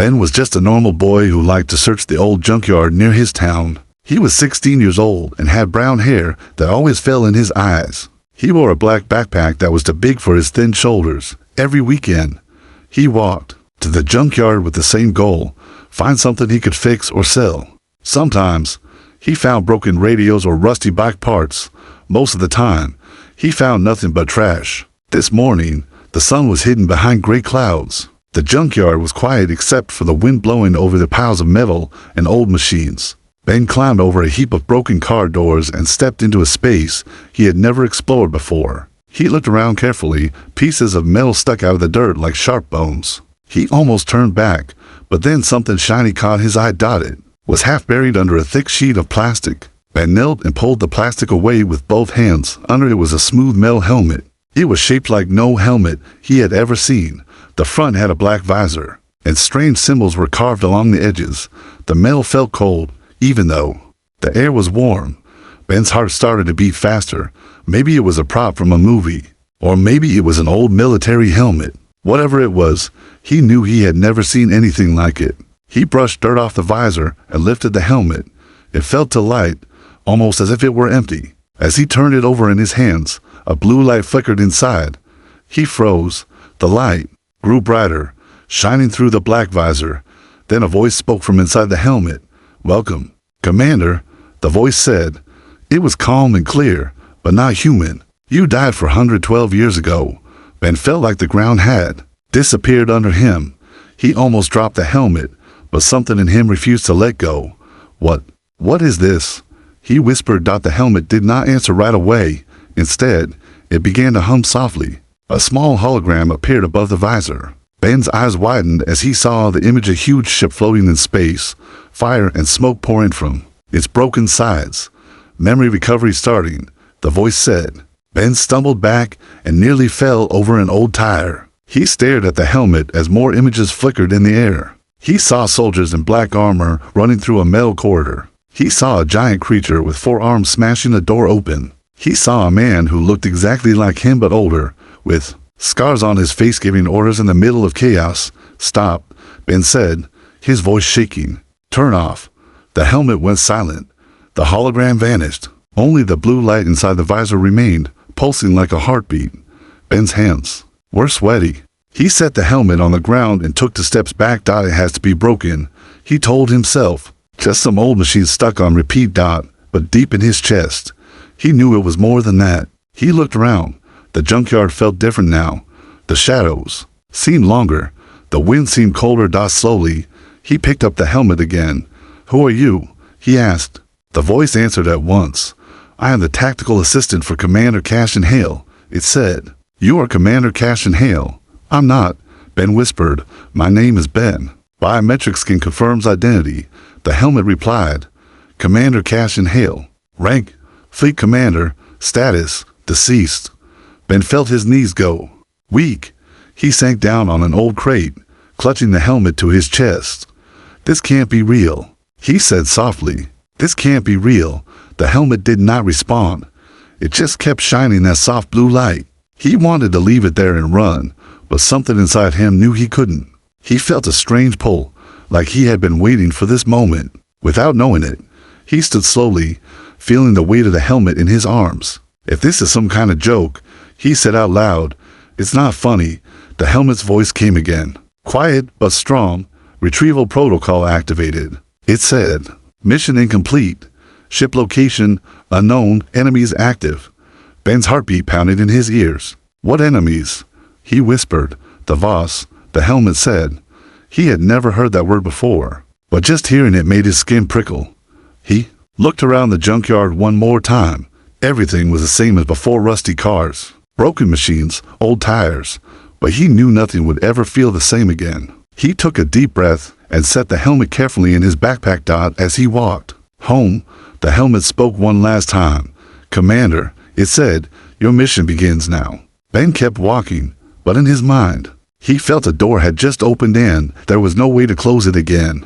Ben was just a normal boy who liked to search the old junkyard near his town. He was 16 years old and had brown hair that always fell in his eyes. He wore a black backpack that was too big for his thin shoulders. Every weekend, he walked to the junkyard with the same goal: find something he could fix or sell. Sometimes, he found broken radios or rusty bike parts. Most of the time, he found nothing but trash. This morning, the sun was hidden behind gray clouds. The junkyard was quiet except for the wind blowing over the piles of metal and old machines. Ben climbed over a heap of broken car doors and stepped into a space he had never explored before. He looked around carefully. Pieces of metal stuck out of the dirt like sharp bones. He almost turned back, but then something shiny caught his eye. It was half buried under a thick sheet of plastic. Ben knelt and pulled the plastic away with both hands. Under it was a smooth metal helmet. It was shaped like no helmet he had ever seen. The front had a black visor, and strange symbols were carved along the edges. The metal felt cold, even though the air was warm. Ben's heart started to beat faster. Maybe it was a prop from a movie, or maybe it was an old military helmet. Whatever it was, he knew he had never seen anything like it. He brushed dirt off the visor and lifted the helmet. It felt too light, almost as if it were empty. As he turned it over in his hands, a blue light flickered inside. He froze. The light grew brighter, shining through the black visor. Then a voice spoke from inside the helmet. "Welcome, Commander," the voice said. It was calm and clear, but not human. "You died 412 years ago." Ben felt like the ground had disappeared under him. He almost dropped the helmet, but something in him refused to let go. What is this?" he whispered. The helmet did not answer right away. Instead, it began to hum softly. A small hologram appeared above the visor. Ben's eyes widened as he saw the image of a huge ship floating in space, fire and smoke pouring from its broken sides. "Memory recovery starting," the voice said. Ben stumbled back and nearly fell over an old tire. He stared at the helmet as more images flickered in the air. He saw soldiers in black armor running through a metal corridor. He saw a giant creature with 4 arms smashing a door open. He saw a man who looked exactly like him but older, with scars on his face, giving orders in the middle of chaos. "Stop," Ben said, his voice shaking. "Turn off." The helmet went silent. The hologram vanished. Only the blue light inside the visor remained, pulsing like a heartbeat. Ben's hands were sweaty. He set the helmet on the ground and took 2 steps back. "It has to be broken," he told himself. Just some old machine stuck on repeat. But deep in his chest, he knew it was more than that. He looked around. The junkyard felt different now. The shadows seemed longer. The wind seemed colder. Slowly, he picked up the helmet again. "Who are you?" he asked. The voice answered at once. "I am the tactical assistant for Commander Cashin Hale," it said. "You are Commander Cashin Hale." "I'm not," Ben whispered. "My name is Ben. Biometric skin confirms identity," the helmet replied. "Commander Cashin Hale. Rank, Fleet Commander. Status, deceased." Ben felt his knees go weak. He sank down on an old crate, clutching the helmet to his chest. "This can't be real," he said softly. "This can't be real." The helmet did not respond. It just kept shining that soft blue light. He wanted to leave it there and run, but something inside him knew he couldn't. He felt a strange pull, like he had been waiting for this moment. Without knowing it, he stood slowly, feeling the weight of the helmet in his arms. "If this is some kind of joke," he said out loud. "It's not funny." The helmet's voice came again. Quiet but strong. "Retrieval protocol activated," it said. "Mission incomplete. Ship location unknown. Enemies active." Ben's heartbeat pounded in his ears. "What enemies?" he whispered. "The Voss," the helmet said. He had never heard that word before, but just hearing it made his skin prickle. He looked around the junkyard one more time. Everything was the same as before: rusty cars, broken machines, old tires, but he knew nothing would ever feel the same again. He took a deep breath and set the helmet carefully in his backpack. As he walked home, the helmet spoke one last time. "Commander," it said, "your mission begins now." Ben kept walking, but in his mind, he felt a door had just opened and there was no way to close it again.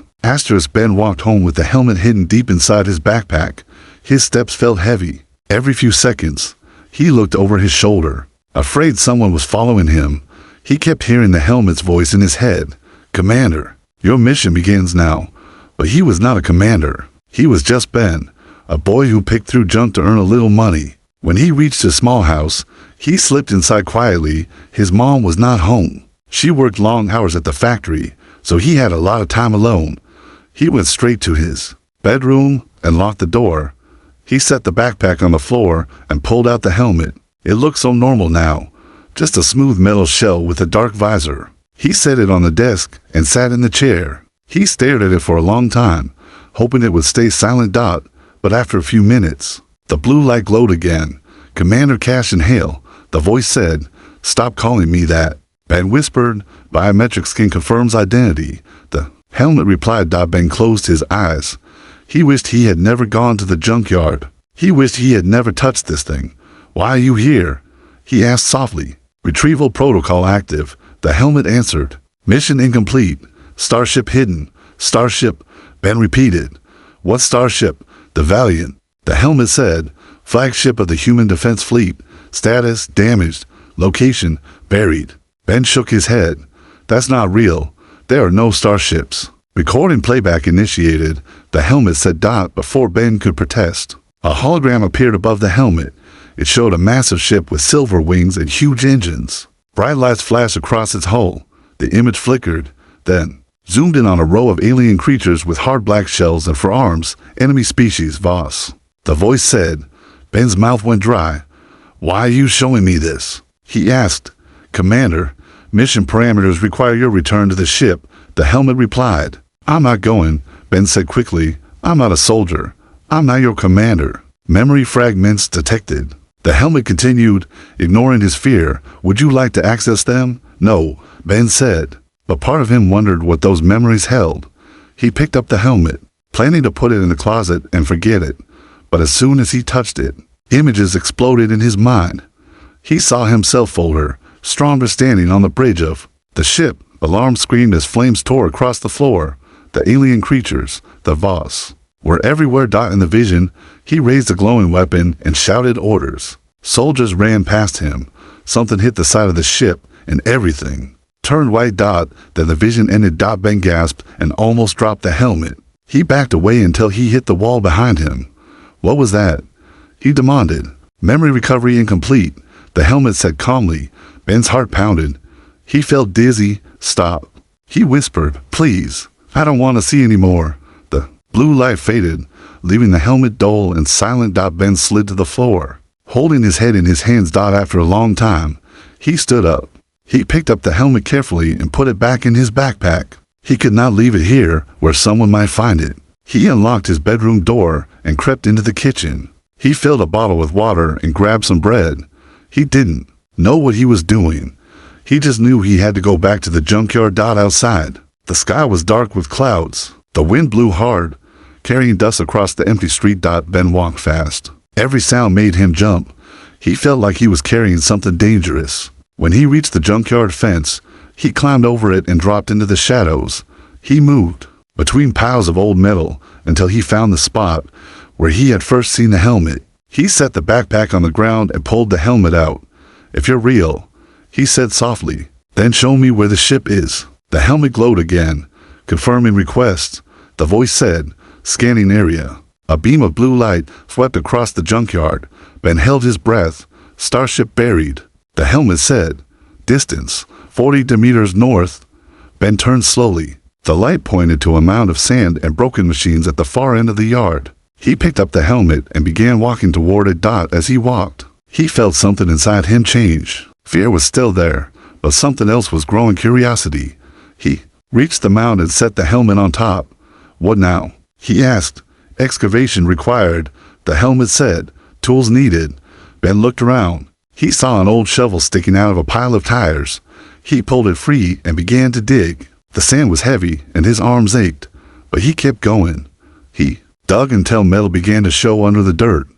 Ben walked home with the helmet hidden deep inside his backpack. His steps felt heavy. Every few seconds, he looked over his shoulder, afraid someone was following him. He kept hearing the helmet's voice in his head. "Commander, Your mission begins now. But he was not a commander. He was just Ben, a boy who picked through junk to earn a little money. When he reached his small house, he slipped inside quietly. His mom was not home. She worked long hours at the factory, so he had a lot of time alone. He went straight to his bedroom and locked the door. He set the backpack on the floor and pulled out the helmet. It looked so normal now, just a smooth metal shell with a dark visor. He set it on the desk and sat in the chair. He stared at it for a long time, hoping it would stay silent. But after a few minutes, the blue light glowed again. "Commander Cash and Hale," the voice said. "Stop calling me that." Ben whispered, "Biometric skin confirms identity." The helmet replied. Ben closed his eyes. He wished he had never gone to the junkyard. He wished he had never touched this thing. "Why are you here?" he asked softly. "Retrieval protocol active," the helmet answered. "Mission incomplete. Starship hidden." "Starship," Ben repeated. "What starship?" "The Valiant," the helmet said. "Flagship of the Human Defense Fleet. Status, damaged. Location, buried." Ben shook his head. "That's not real. There are no starships." Recording playback initiated, the helmet said. Before Ben could protest, a hologram appeared above the helmet. It showed a massive ship with silver wings and huge engines. Bright lights flashed across its hull. The image flickered, then zoomed in on a row of alien creatures with hard black shells and for arms. "Enemy species, Voss," the voice said. Ben's mouth went dry. "Why are you showing me this?" he asked. "Commander, mission parameters require your return to the ship," the helmet replied. "I'm not going," Ben said quickly. "I'm not a soldier. I'm not your commander." Memory fragments detected. The helmet continued, ignoring his fear. "Would you like to access them?" "No," Ben said. But part of him wondered what those memories held. He picked up the helmet, planning to put it in the closet and forget it. But as soon as he touched it, images exploded in his mind. He saw himself older, stronger, standing on the bridge of the ship. Alarm screamed as flames tore across the floor. The alien creatures, the Voss, were everywhere. In the vision, he raised a glowing weapon and shouted orders. Soldiers ran past him. Something hit the side of the ship, and everything turned white. Then the vision ended. Ben gasped and almost dropped the helmet. He backed away until he hit the wall behind him. "What was that?" he demanded. "Memory recovery incomplete," the helmet said calmly. Ben's heart pounded. He felt dizzy. "Stop," he whispered. "Please, I don't want to see anymore." The blue light faded, leaving the helmet dull and silent. Ben slid to the floor, holding his head in his hands. After a long time, he stood up. He picked up the helmet carefully and put it back in his backpack. He could not leave it here where someone might find it. He unlocked his bedroom door and crept into the kitchen. He filled a bottle with water and grabbed some bread. He didn't know what he was doing. He just knew he had to go back to the junkyard. Outside, the sky was dark with clouds. The wind blew hard, carrying dust across the empty street. Ben walked fast. Every sound made him jump. He felt like he was carrying something dangerous. When he reached the junkyard fence, he climbed over it and dropped into the shadows. He moved between piles of old metal until he found the spot where he had first seen the helmet. He set the backpack on the ground and pulled the helmet out. "If you're real," he said softly, "then show me where the ship is." The helmet glowed again, confirming requests. The voice said, "Scanning area." A beam of blue light swept across the junkyard. Ben held his breath. "Starship buried," the helmet said. "Distance, 40 meters north." Ben turned slowly. The light pointed to a mound of sand and broken machines at the far end of the yard. He picked up the helmet and began walking toward it. As he walked, he felt something inside him change. Fear was still there, but something else was growing: curiosity. He reached the mound and set the helmet on top. "What now?" he asked. "Excavation required," the helmet said. "Tools needed." Ben looked around. He saw an old shovel sticking out of a pile of tires. He pulled it free and began to dig. The sand was heavy and his arms ached, but he kept going. He dug until metal began to show under the dirt.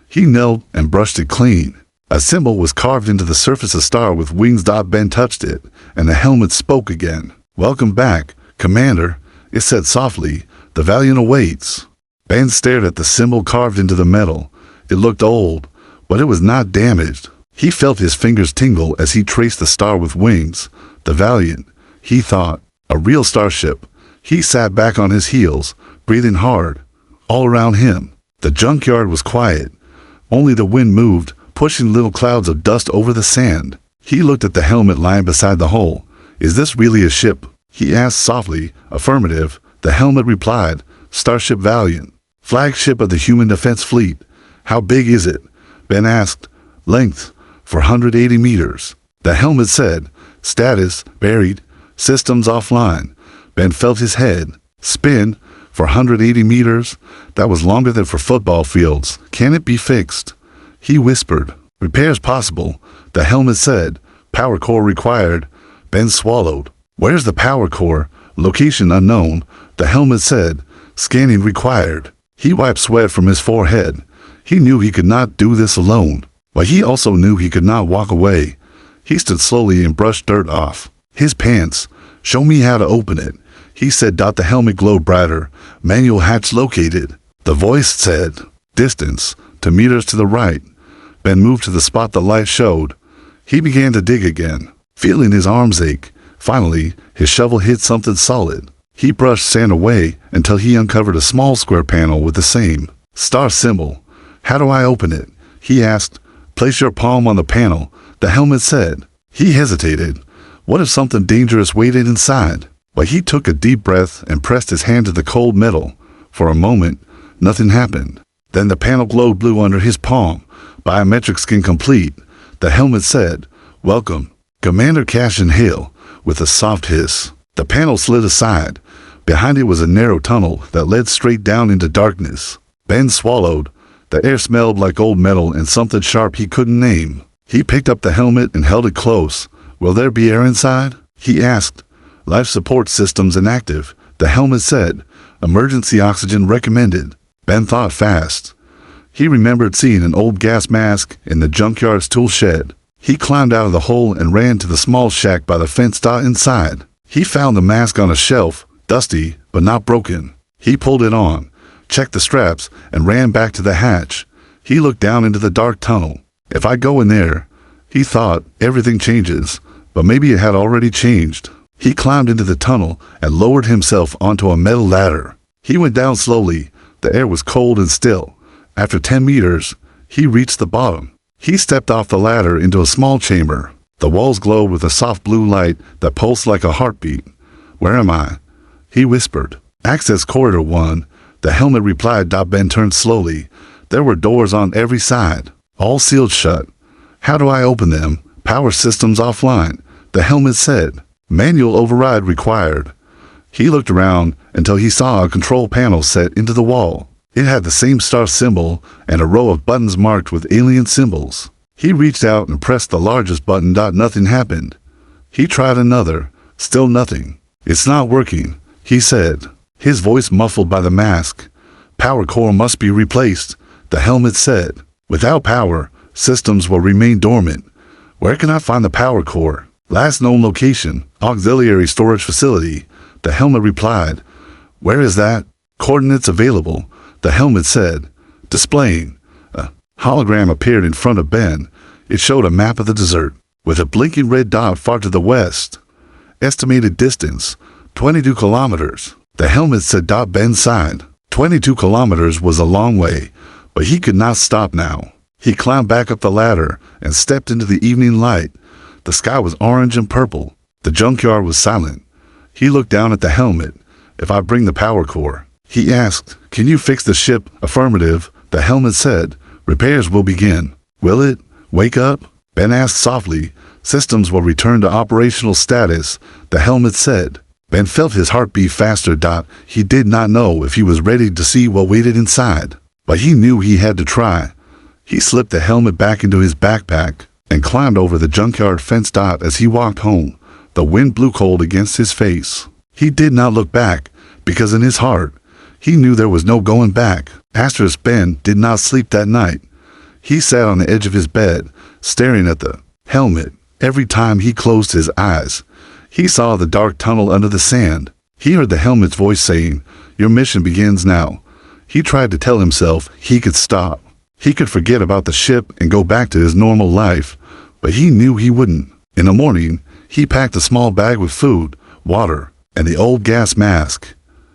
He knelt and brushed it clean. A symbol was carved into the surface, a star with wings. Ben touched it, and the helmet spoke again. "Welcome back, Commander," it said softly. "The Valiant awaits." Ben stared at the symbol carved into the metal. It looked old, but it was not damaged. He felt his fingers tingle as he traced the star with wings. The Valiant, he thought, a real starship. He sat back on his heels, breathing hard. All around him, the junkyard was quiet. Only the wind moved, pushing little clouds of dust over the sand. He looked at the helmet lying beside the hole. Is this really a ship? He asked softly. Affirmative. The helmet replied. Starship Valiant. Flagship of the Human Defense Fleet. How big is it? Ben asked. Length. 480 meters. The helmet said. Status. Buried. Systems offline. Ben felt his head. Spin. 480 meters. That was longer than for football fields. Can it be fixed? He whispered. Repairs possible. The helmet said. Power core required. Ben swallowed. Where's the power core? Location unknown. The helmet said. Scanning required. He wiped sweat from his forehead. He knew he could not do this alone, but he also knew he could not walk away. He stood slowly and brushed dirt off his pants. Show me how to open it, he said. The helmet glowed brighter. Manual hatch located. The voice said. Distance. 2 meters to the right. Ben moved to the spot the light showed. He began to dig again, feeling his arms ache. Finally, his shovel hit something solid. He brushed sand away until he uncovered a small square panel with the same star symbol. How do I open it? He asked. Place your palm on the panel, the helmet said. He hesitated. What if something dangerous waited inside? But he took a deep breath and pressed his hand to the cold metal. For a moment, nothing happened. Then the panel glowed blue under his palm. Biometric skin complete. The helmet said, Welcome, Commander Cashin Hale, with a soft hiss. The panel slid aside. Behind it was a narrow tunnel that led straight down into darkness. Ben swallowed. The air smelled like old metal and something sharp he couldn't name. He picked up the helmet and held it close. Will there be air inside? He asked. Life support systems inactive, the helmet said. Emergency oxygen recommended. Ben thought fast. He remembered seeing an old gas mask in the junkyard's tool shed. He climbed out of the hole and ran to the small shack by the fence inside. He found the mask on a shelf, dusty, but not broken. He pulled it on, checked the straps, and ran back to the hatch. He looked down into the dark tunnel. If I go in there, he thought, everything changes, but maybe it had already changed. He climbed into the tunnel and lowered himself onto a metal ladder. He went down slowly. The air was cold and still. After 10 meters, he reached the bottom. He stepped off the ladder into a small chamber. The walls glowed with a soft blue light that pulsed like a heartbeat. Where am I? He whispered. Access Corridor 1. The helmet replied. Ben turned slowly. There were doors on every side, all sealed shut. How do I open them? Power systems offline, the helmet said. Manual override required. He looked around until he saw a control panel set into the wall. It had the same star symbol and a row of buttons marked with alien symbols. He reached out and pressed the largest button. Nothing happened. He tried another. Still nothing. It's not working, he said, his voice muffled by the mask. Power core must be replaced, the helmet said. Without power, systems will remain dormant. Where can I find the power core? Last known location, auxiliary storage facility, the helmet replied. Where is that? Coordinates available, the helmet said. Displaying. A hologram appeared in front of Ben. It showed a map of the desert, with a blinking red dot far to the west. Estimated distance, 22 kilometers. The helmet said. Ben sighed. 22 kilometers was a long way, but he could not stop now. He climbed back up the ladder and stepped into the evening light. The sky was orange and purple. The junkyard was silent. He looked down at the helmet. If I bring the power core, he asked, can you fix the ship? Affirmative, the helmet said. Repairs will begin. Will it? Wake up? Ben asked softly. Systems will return to operational status, the helmet said. Ben felt his heart beat faster. He did not know if he was ready to see what waited inside, but he knew he had to try. He slipped the helmet back into his backpack and climbed over the junkyard fence. As he walked home, the wind blew cold against his face. He did not look back, because in his heart, he knew there was no going back. Asterisk Ben did not sleep that night. He sat on the edge of his bed, staring at the helmet. Every time he closed his eyes, he saw the dark tunnel under the sand. He heard the helmet's voice saying, your mission begins now. He tried to tell himself he could stop. He could forget about the ship and go back to his normal life, but he knew he wouldn't. In the morning, he packed a small bag with food, water, and the old gas mask.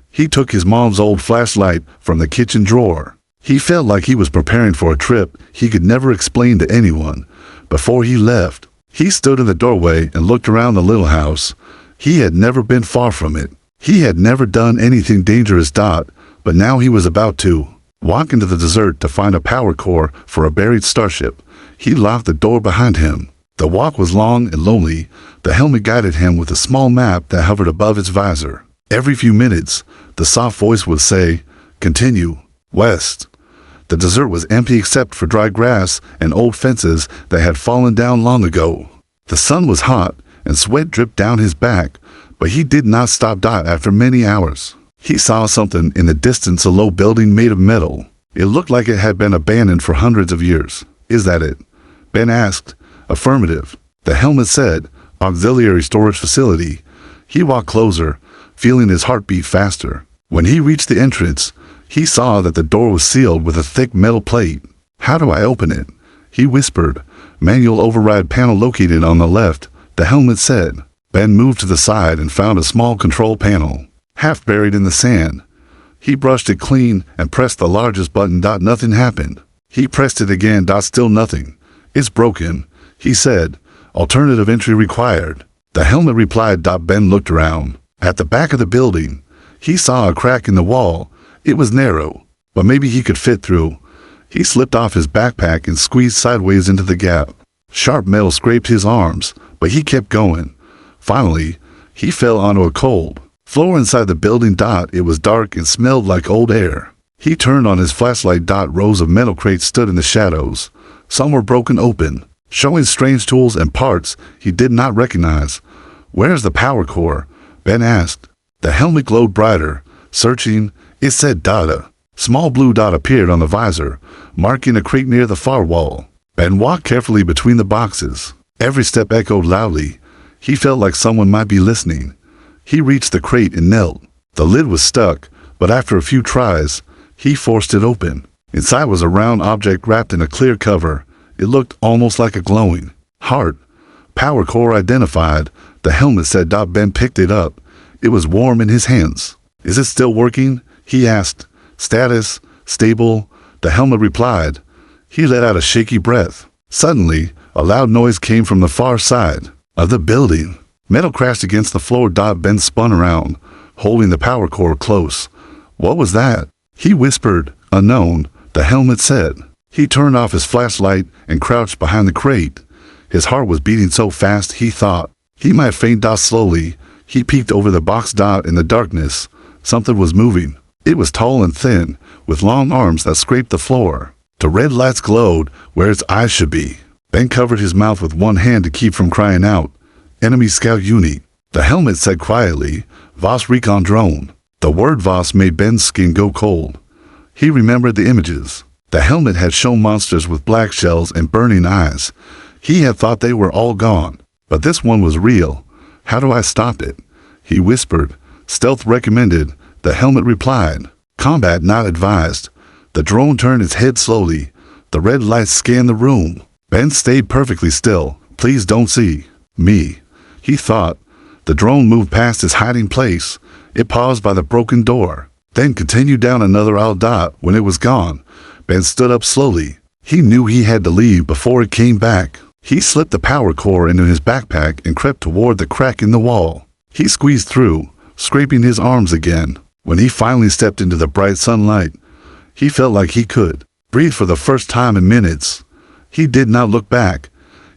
He took his mom's old flashlight from the kitchen drawer. He felt like he was preparing for a trip he could never explain to anyone. Before he left, he stood in the doorway and looked around the little house. He had never been far from it. He had never done anything dangerous, but now he was about to walk into the desert to find a power core for a buried starship. He locked the door behind him. The walk was long and lonely. The helmet guided him with a small map that hovered above its visor. Every few minutes, the soft voice would say, "Continue, west." The desert was empty except for dry grass and old fences that had fallen down long ago. The sun was hot and sweat dripped down his back, but he did not stop. After many hours, he saw something in the distance, a low building made of metal. It looked like it had been abandoned for hundreds of years. "Is that it?" Ben asked. "Affirmative," the helmet said. "Auxiliary storage facility." He walked closer, feeling his heartbeat faster. When he reached the entrance, he saw that the door was sealed with a thick metal plate. "How do I open it?" he whispered. "Manual override panel located on the left," the helmet said. Ben moved to the side and found a small control panel, half buried in the sand. He brushed it clean and pressed the largest button. Nothing happened. He pressed it again. Still nothing. "It's broken," he said. "Alternative entry required," the helmet replied. Ben looked around. At the back of the building, he saw a crack in the wall. It was narrow, but maybe he could fit through. He slipped off his backpack and squeezed sideways into the gap. Sharp metal scraped his arms, but he kept going. Finally, he fell onto a cold floor inside the building. It was dark and smelled like old air. He turned on his flashlight. Rows of metal crates stood in the shadows. Some were broken open, showing strange tools and parts he did not recognize. "Where's the power core?" Ben asked. The helmet glowed brighter. "Searching," it said. A small blue dot appeared on the visor, marking a crate near the far wall. Ben walked carefully between the boxes. Every step echoed loudly. He felt like someone might be listening. He reached the crate and knelt. The lid was stuck, but after a few tries, he forced it open. Inside was a round object wrapped in a clear cover. It looked almost like a glowing heart. "Power core identified," the helmet said. Ben picked it up. It was warm in his hands. "Is it still working?" he asked. "Status, stable," the helmet replied. He let out a shaky breath. Suddenly, a loud noise came from the far side of the building. Metal crashed against the floor. Ben spun around, holding the power core close. "What was that?" he whispered. "Unknown," the helmet said. He turned off his flashlight and crouched behind the crate. His heart was beating so fast he thought he might faint. Slowly, he peeked over the box. In the darkness, something was moving. It was tall and thin, with long arms that scraped the floor. The red lights glowed where its eyes should be. Ben covered his mouth with one hand to keep from crying out. "Enemy scout unit," the helmet said quietly. "Voss recon drone." The word Voss made Ben's skin go cold. He remembered the images. The helmet had shown monsters with black shells and burning eyes. He had thought they were all gone, but this one was real. "How do I stop it?" he whispered. "Stealth recommended," the helmet replied. "Combat not advised." The drone turned its head slowly. The red lights scanned the room. Ben stayed perfectly still. "Please don't see me," he thought. The drone moved past his hiding place. It paused by the broken door, then continued down another aisle. When it was gone, Ben stood up slowly. He knew he had to leave before it came back. He slipped the power core into his backpack and crept toward the crack in the wall. He squeezed through, scraping his arms again. When he finally stepped into the bright sunlight, he felt like he could breathe for the first time in minutes. He did not look back.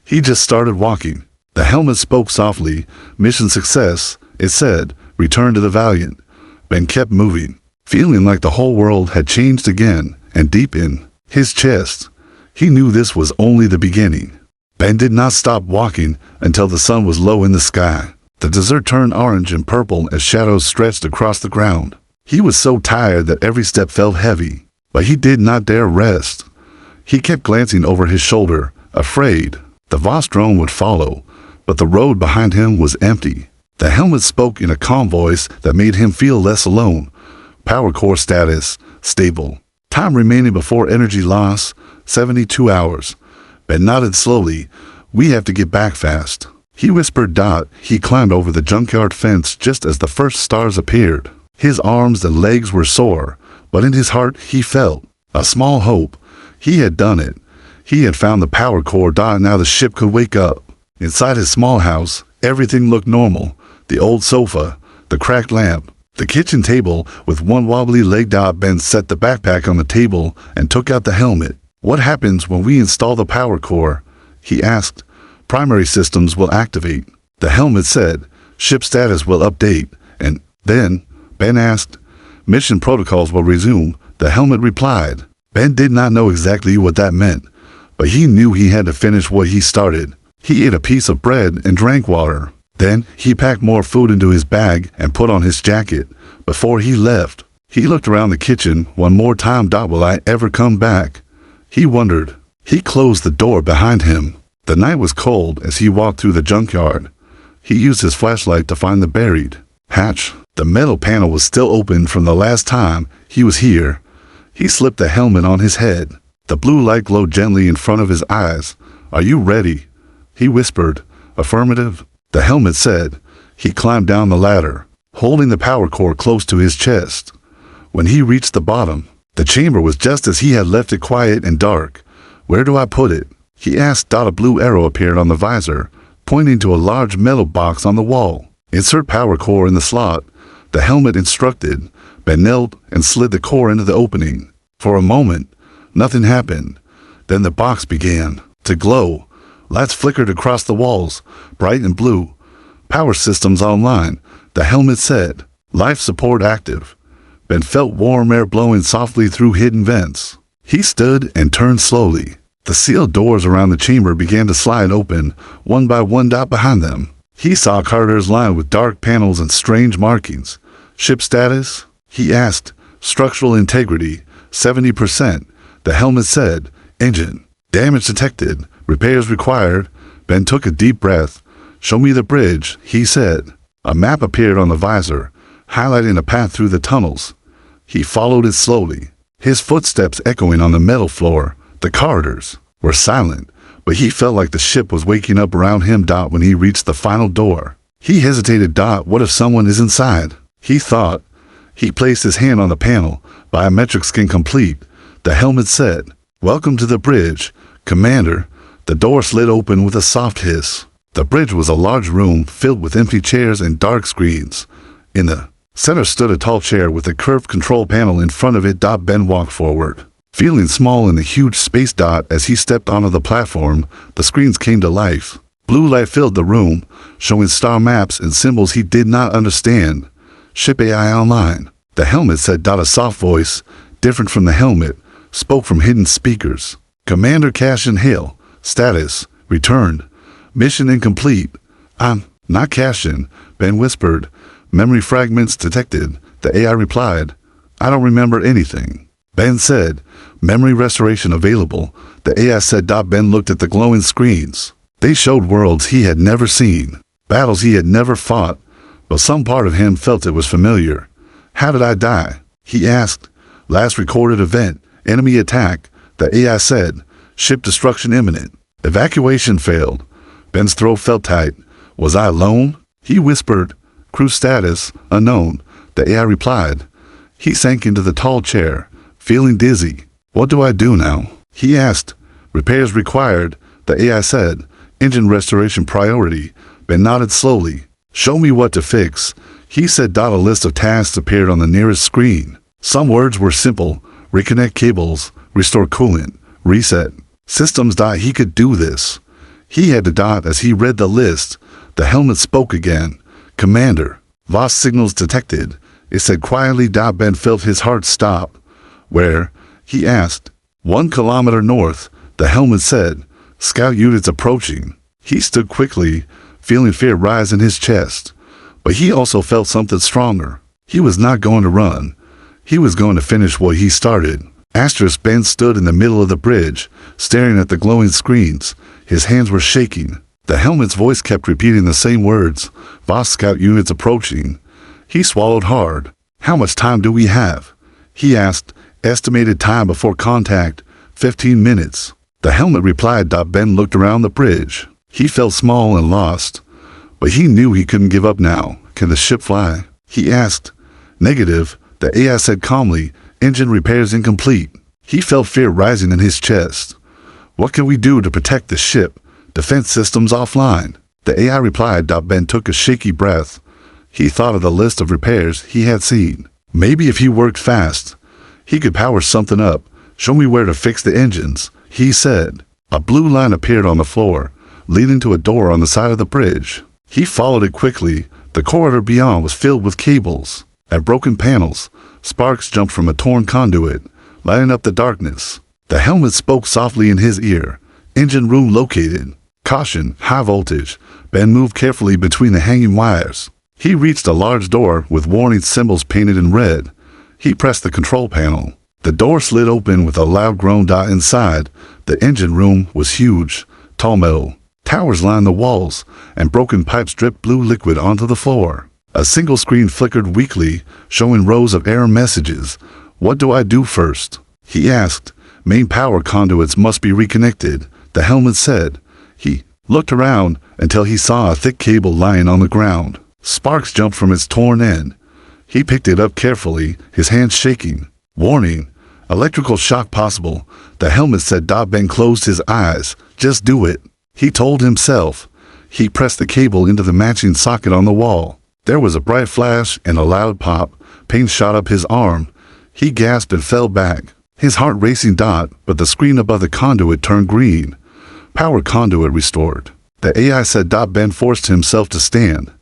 He just started walking. The helmet spoke softly. "Mission success," it said. "Return to the Valiant." Ben kept moving, feeling like the whole world had changed again, and deep in his chest, he knew this was only the beginning. Ben did not stop walking until the sun was low in the sky. The desert turned orange and purple as shadows stretched across the ground. He was so tired that every step felt heavy, but he did not dare rest. He kept glancing over his shoulder, afraid the Voss drone would follow, but the road behind him was empty. The helmet spoke in a calm voice that made him feel less alone. "Power core status, stable. Time remaining before energy loss, 72 hours. Ben nodded slowly. "We have to get back fast." He whispered. He climbed over the junkyard fence just as the first stars appeared. His arms and legs were sore, but in his heart he felt a small hope. He had done it. He had found the power core. Now the ship could wake up. Inside his small house, everything looked normal. The old sofa, the cracked lamp, the kitchen table with one wobbly leg. Ben set the backpack on the table and took out the helmet. What happens when we install the power core? He asked. Primary systems will activate. The helmet said. Ship status will update. And then, Ben asked. Mission protocols will resume. The helmet replied. Ben did not know exactly what that meant, but he knew he had to finish what he started. He ate a piece of bread and drank water. Then he packed more food into his bag and put on his jacket. Before he left, he looked around the kitchen one more time. Will I ever come back? He wondered. He closed the door behind him. The night was cold as he walked through the junkyard. He used his flashlight to find the buried hatch. The metal panel was still open from the last time he was here. He slipped the helmet on his head. The blue light glowed gently in front of his eyes. Are you ready? He whispered. Affirmative. The helmet said. He climbed down the ladder, holding the power core close to his chest. When he reached the bottom, the chamber was just as he had left it, quiet and dark. Where do I put it? He asked. A blue arrow appeared on the visor, pointing to a large metal box on the wall. Insert power core in the slot. The helmet instructed. Ben knelt and slid the core into the opening. For a moment, nothing happened. Then the box began to glow. Lights flickered across the walls, bright and blue. Power systems online, the helmet said. Life support active. Ben felt warm air blowing softly through hidden vents. He stood and turned slowly. The sealed doors around the chamber began to slide open, one by one. Behind them, he saw corridors lined with dark panels and strange markings. Ship status? He asked. Structural integrity, 70%. The helmet said. Engine damage detected. Repairs required. Ben took a deep breath. Show me the bridge, he said. A map appeared on the visor, highlighting a path through the tunnels. He followed it slowly, his footsteps echoing on the metal floor. The corridors were silent, but he felt like the ship was waking up around him. When he reached the final door, he hesitated. What if someone is inside? He thought. He placed his hand on the panel. Biometric scan complete. The helmet said. Welcome to the bridge, Commander. The door slid open with a soft hiss. The bridge was a large room filled with empty chairs and dark screens. In the center stood a tall chair with a curved control panel in front of it. Ben walked forward, feeling small in the huge space. As he stepped onto the platform, the screens came to life. Blue light filled the room, showing star maps and symbols he did not understand. Ship AI online, the helmet said. A soft voice, different from the helmet, spoke from hidden speakers. Commander Cashin Hale. Status, returned. Mission incomplete. I'm not Cashin, Ben whispered. Memory fragments detected. The AI replied. I don't remember anything. Ben said. Memory restoration available. The AI said. Ben looked at the glowing screens. They showed worlds he had never seen, battles he had never fought, but some part of him felt it was familiar. How did I die? He asked. Last recorded event, enemy attack. The AI said. Ship destruction imminent. Evacuation failed. Ben's throat felt tight. Was I alone? He whispered. Crew status, unknown. The AI replied. He sank into the tall chair, feeling dizzy. What do I do now? He asked. Repairs required. The AI said. Engine restoration priority. Ben nodded slowly. Show me what to fix. He said. A list of tasks appeared on the nearest screen. Some words were simple. Reconnect cables. Restore coolant. Reset. Systems. He could do this. He had to. As he read the list, the helmet spoke again. Commander. VOS signals detected. It said quietly. Ben felt his heart stop. Where? He asked. 1 kilometer north. The helmet said. Scout units approaching. He stood quickly, feeling fear rise in his chest. But he also felt something stronger. He was not going to run. He was going to finish what he started. Ben stood in the middle of the bridge, staring at the glowing screens. His hands were shaking. The helmet's voice kept repeating the same words. VOS scout units approaching. He swallowed hard. How much time do we have? He asked. Estimated time before contact, 15 minutes. The helmet replied. Ben looked around the bridge. He felt small and lost. But he knew he couldn't give up now. Can the ship fly? He asked. Negative, the AI said calmly. Engine repairs incomplete. He felt fear rising in his chest. What can we do to protect the ship? Defense systems offline. The AI replied. Ben took a shaky breath. He thought of the list of repairs he had seen. Maybe if he worked fast, he could power something up. Show me where to fix the engines, he said. A blue line appeared on the floor, leading to a door on the side of the bridge. He followed it quickly. The corridor beyond was filled with cables and broken panels. Sparks jumped from a torn conduit, lighting up the darkness. The helmet spoke softly in his ear. Engine room located. Caution, high voltage. Ben moved carefully between the hanging wires. He reached a large door with warning symbols painted in red. He pressed the control panel. The door slid open with a loud groan. Inside, the engine room was huge, tall metal. Towers lined the walls, and broken pipes dripped blue liquid onto the floor. A single screen flickered weakly, showing rows of error messages. What do I do first? He asked. Main power conduits must be reconnected, the helmet said. He looked around until he saw a thick cable lying on the ground. Sparks jumped from its torn end. He picked it up carefully, his hands shaking. Warning, electrical shock possible, the helmet said. Ben closed his eyes. Just do it, he told himself. He pressed the cable into the matching socket on the wall. There was a bright flash and a loud pop. Pain shot up his arm. He gasped and fell back, his heart racing. But the screen above the conduit turned green. Power conduit restored, the AI said. Ben forced himself to stand.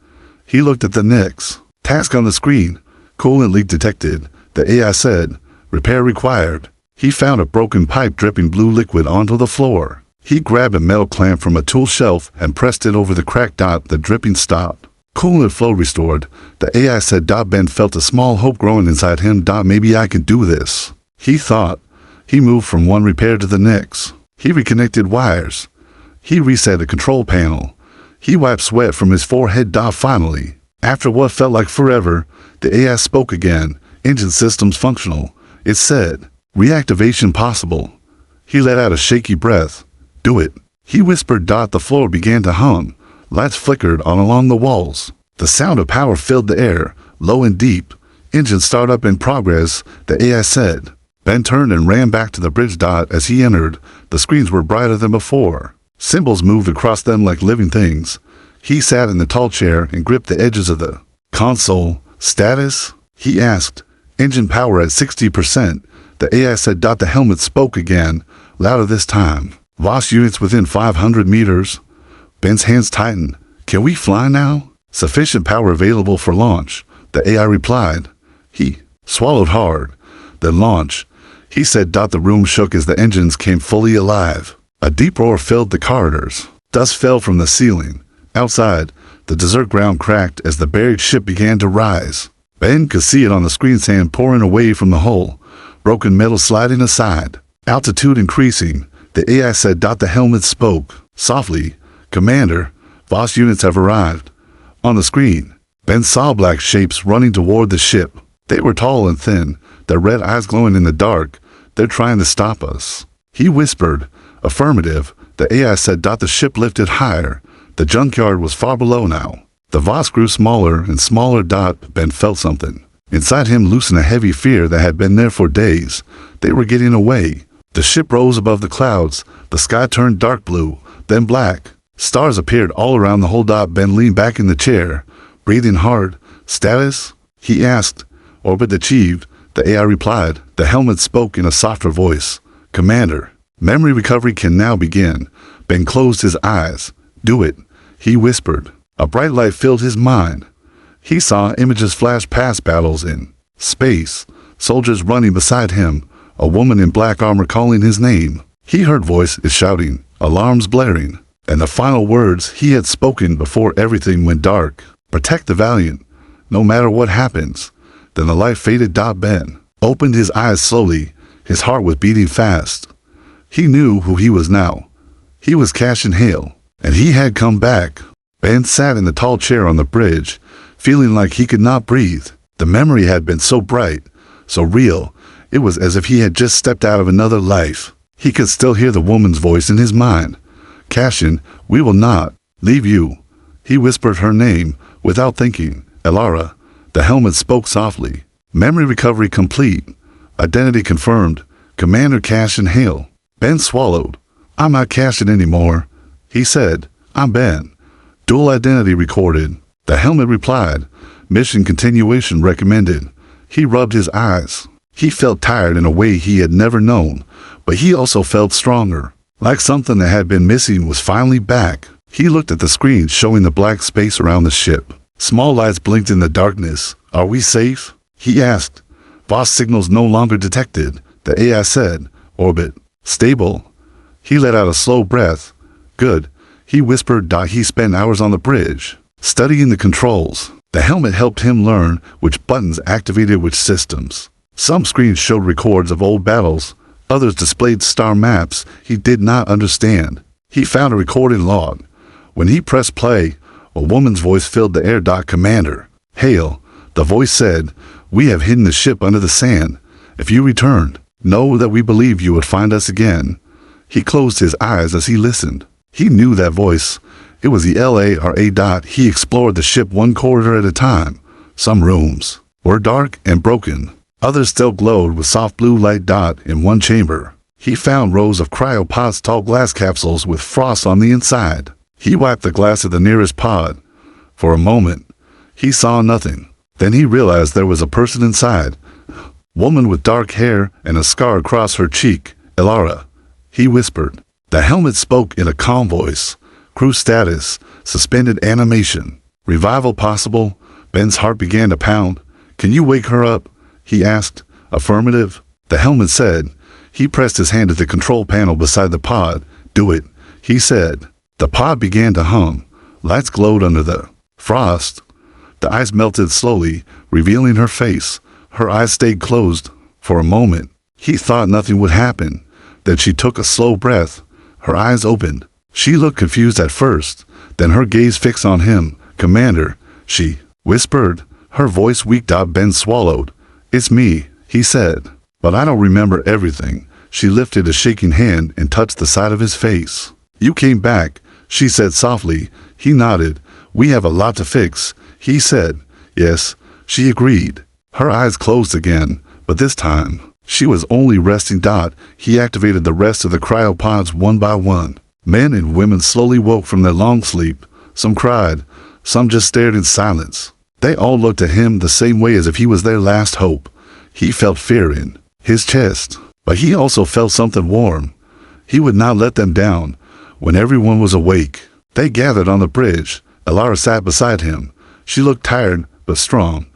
He looked at the next task on the screen. Coolant leak detected, the AI said. Repair required. He found a broken pipe dripping blue liquid onto the floor. He grabbed a metal clamp from a tool shelf and pressed it over the crack. The dripping stopped. Coolant flow restored, the AI said. Ben felt a small hope growing inside him. Maybe I can do this, he thought. He moved from one repair to the next. He reconnected wires. He reset the control panel. He wiped sweat from his forehead. Finally, after what felt like forever, the AI spoke again. Engine systems functional, it said. Reactivation possible. He let out a shaky breath. Do it, he whispered. The floor began to hum. Lights flickered on along the walls. The sound of power filled the air, low and deep. Engine startup in progress, the AI said. Ben turned and ran back to the bridge. As he entered, the screens were brighter than before. Symbols moved across them like living things. He sat in the tall chair and gripped the edges of the console. Status? He asked. Engine power at 60%. The AI said. The helmet spoke again, louder this time. VOS units within 500 meters. Ben's hands tightened. Can we fly now? Sufficient power available for launch, the AI replied. He swallowed hard. Then launch, he said. The room shook as the engines came fully alive. A deep roar filled the corridors. Dust fell from the ceiling. Outside, the desert ground cracked as the buried ship began to rise. Ben could see it on the screen, sand pouring away from the hull, broken metal sliding aside. Altitude increasing, the AI said. The helmet spoke softly. Commander, VOS units have arrived. On the screen, Ben saw black shapes running toward the ship. They were tall and thin, their red eyes glowing in the dark. They're trying to stop us, he whispered. Affirmative, the AI said. The ship lifted higher. The junkyard was far below now. The VOS grew smaller and smaller. Ben felt something inside him loosen, a heavy fear that had been there for days. They were getting away. The ship rose above the clouds. The sky turned dark blue, then black. Stars appeared all around the whole. Ben leaned back in the chair, breathing hard. Status? He asked. Orbit achieved, the AI replied. The helmet spoke in a softer voice. Commander, memory recovery can now begin. Ben closed his eyes. Do it, he whispered. A bright light filled his mind. He saw images flash past, battles in space, soldiers running beside him, a woman in black armor calling his name. He heard voices shouting, alarms blaring, and the final words he had spoken before everything went dark. Protect the valiant, no matter what happens. Then the light faded. Ben opened his eyes slowly. His heart was beating fast. He knew who he was now. He was Cash and Hale, and he had come back. Ben sat in the tall chair on the bridge, feeling like he could not breathe. The memory had been so bright, so real, it was as if he had just stepped out of another life. He could still hear the woman's voice in his mind. Cashin, we will not leave you. He whispered her name without thinking. Elara. The helmet spoke softly. Memory recovery complete. Identity confirmed. Commander Cassian Hale. Ben swallowed. I'm not Cassian anymore. He said, I'm Ben. Dual identity recorded. The helmet replied. Mission continuation recommended. He rubbed his eyes. He felt tired in a way he had never known, but he also felt stronger. Like something that had been missing was finally back. He looked at the screen showing the black space around the ship. Small lights blinked in the darkness. Are we safe? He asked. Voss signals no longer detected. The AI said. Orbit. Stable. He let out a slow breath. Good. He whispered. He spent hours on the bridge, studying the controls. The helmet helped him learn which buttons activated which systems. Some screens showed records of old battles. Others displayed star maps he did not understand. He found a recorded log. When he pressed play, a woman's voice filled the air. Commander Hale, the voice said, we have hidden the ship under the sand. If you returned, know that we believe you would find us again. He closed his eyes as he listened. He knew that voice. It was the LARA. He explored the ship one corridor at a time. Some rooms were dark and broken. Others still glowed with soft blue light. In one chamber, he found rows of cryopods, tall glass capsules with frost on the inside. He wiped the glass of the nearest pod. For a moment, he saw nothing. Then he realized there was a person inside. Woman with dark hair and a scar across her cheek. Elara. He whispered. The helmet spoke in a calm voice. Crew status. Suspended animation. Revival possible. Ben's heart began to pound. Can you wake her up? He asked. Affirmative. The helmet said. He pressed his hand at the control panel beside the pod. Do it, he said. The pod began to hum. Lights glowed under the frost. The ice melted slowly, revealing her face. Her eyes stayed closed. For a moment, he thought nothing would happen. Then she took a slow breath. Her eyes opened. She looked confused at first. Then her gaze fixed on him. Commander, she whispered. Her voice weak. Ben swallowed. It's me, he said. But I don't remember everything. She lifted a shaking hand and touched the side of his face. You came back, she said softly. He nodded. We have a lot to fix, he said. Yes, she agreed. Her eyes closed again, but this time, she was only resting. He activated the rest of the cryopods one by one. Men and women slowly woke from their long sleep. Some cried, some just stared in silence. They all looked at him the same way, as if he was their last hope. He felt fear in his chest, but he also felt something warm. He would not let them down. When everyone was awake, they gathered on the bridge. Elara sat beside him. She looked tired, but strong.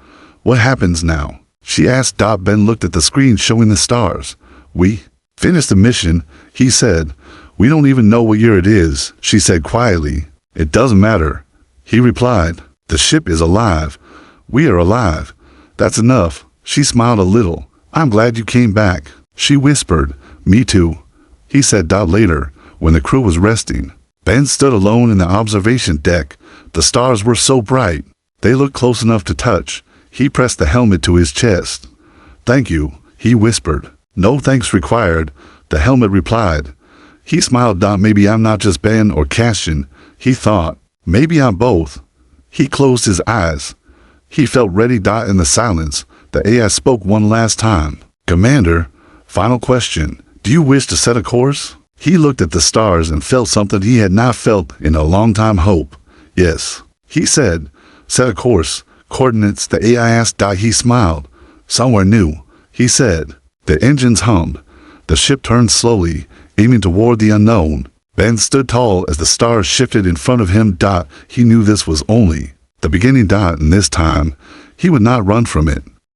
What happens now? She asked. Ben looked at the screen showing the stars. We finished the mission, he said. We don't even know what year it is, she said quietly. It doesn't matter, he replied. The ship is alive. We are alive. That's enough. She smiled a little. I'm glad you came back, she whispered. Me too, he said. Later, when the crew was resting, Ben stood alone in the observation deck. The stars were so bright. They looked close enough to touch. He pressed the helmet to his chest. Thank you, he whispered. No thanks required, the helmet replied. He smiled. Maybe I'm not just Ben or Cassian, he thought. Maybe I'm both. He closed his eyes. He felt ready. In the silence, the AI spoke one last time. Commander, final question. Do you wish to set a course? He looked at the stars and felt something he had not felt in a long time. Hope. Yes, he said. Set a course. Coordinates, the AI asked. He smiled. Somewhere new, he said. The engines hummed. The ship turned slowly, aiming toward the unknown. Ben stood tall as the stars shifted in front of him. He knew this was only the beginning. And this time, he would not run from it.